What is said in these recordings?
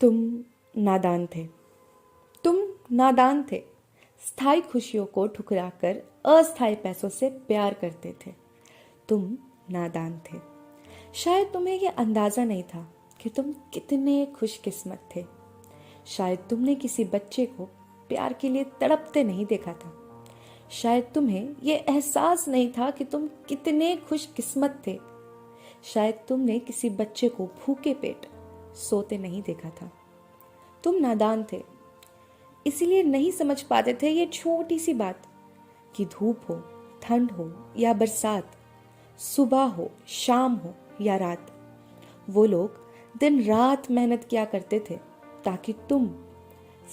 तुम नादान थे। तुम नादान थे। स्थायी खुशियों को ठुकराकर अस्थायी पैसों से प्यार करते थे। तुम नादान थे। शायद तुम्हें यह अंदाजा नहीं था कि तुम कितने खुशकिस्मत थे। शायद तुमने किसी बच्चे को प्यार के लिए तड़पते नहीं देखा था। शायद तुम्हें यह एहसास नहीं था कि तुम कितने खुशकिस्मत थे। शायद तुमने किसी बच्चे को भूखे पेट सोते नहीं देखा था। तुम नादान थे, इसीलिए नहीं समझ पाते थे ये छोटी सी बात कि धूप हो, ठंड हो या बरसात, सुबह हो, शाम हो या रात, वो लोग दिन रात मेहनत किया करते थे ताकि तुम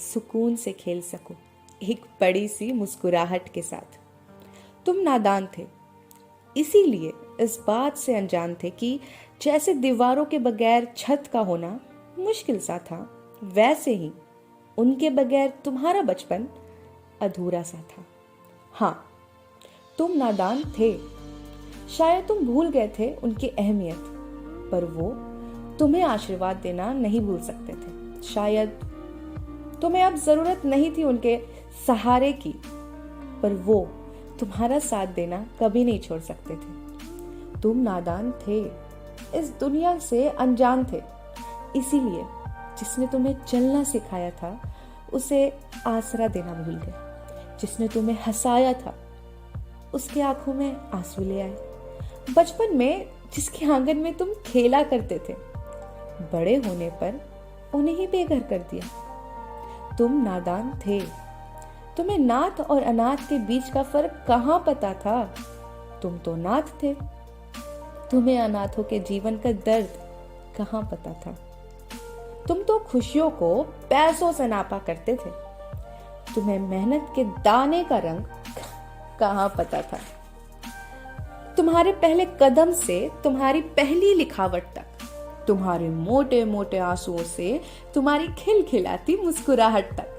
सुकून से खेल सको एक बड़ी सी मुस्कुराहट के साथ। तुम नादान थे, इसीलिए इस बात से अनजान थे कि जैसे दीवारों के बगैर छत का होना मुश्किल सा था, वैसे ही उनके बगैर तुम्हारा बचपन अधूरा सा था। हाँ, तुम नादान थे। शायद तुम भूल गए थे उनकी अहमियत, पर वो तुम्हें आशीर्वाद देना नहीं भूल सकते थे। शायद तुम्हें अब जरूरत नहीं थी उनके सहारे की, पर वो तुम्हारा साथ देना कभी नहीं छोड़ सकते थे। तुम नादान थे, इस दुनिया से अनजान थे, इसीलिए जिसने तुम्हें चलना सिखाया था उसे आसरा देना भूल गए। जिसने तुम्हें हंसाया था उसके आंखों में आंसू ले आए। बचपन में जिसके आंगन में तुम खेला करते थे, बड़े होने पर उन्हें ही बेघर कर दिया। तुम नादान थे। तुम्हें नाथ और अनाथ के बीच का फर्क कहाँ पता था? तुम तो नाथ थे। तुम्हें अनाथों के जीवन का दर्द कहाँ पता था? तुम तो खुशियों को पैसों से नापा करते थे। तुम्हें मेहनत के दाने का रंग कहाँ पता था? तुम्हारे पहले कदम से तुम्हारी पहली लिखावट तक, तुम्हारे मोटे मोटे आंसुओं से तुम्हारी खिलखिलाती मुस्कुराहट तक,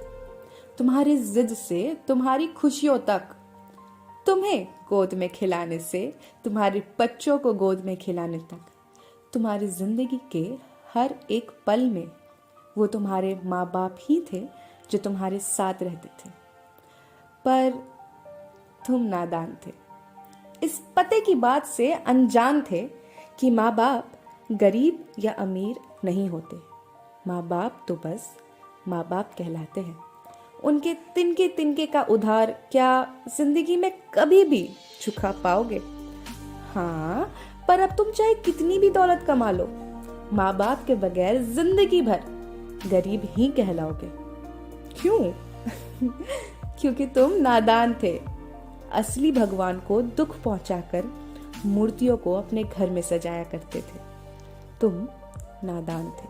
तुम्हारी जिद से तुम्हारी खुशियों तक, तुम्हें गोद में खिलाने से तुम्हारे बच्चों को गोद में खिलाने तक, तुम्हारी जिंदगी के हर एक पल में वो तुम्हारे माँ बाप ही थे जो तुम्हारे साथ रहते थे। पर तुम नादान थे। इस पते की बात से अनजान थे कि माँ बाप गरीब या अमीर नहीं होते। माँ बाप तो बस माँ बाप कहलाते हैं। उनके तिनके तिनके का उधार क्या जिंदगी में कभी भी चुका पाओगे? हाँ, पर अब तुम चाहे कितनी भी दौलत कमा लो, माँ बाप के बगैर जिंदगी भर गरीब ही कहलाओगे। क्यों? क्योंकि तुम नादान थे। असली भगवान को दुख पहुंचाकर मूर्तियों को अपने घर में सजाया करते थे। तुम नादान थे।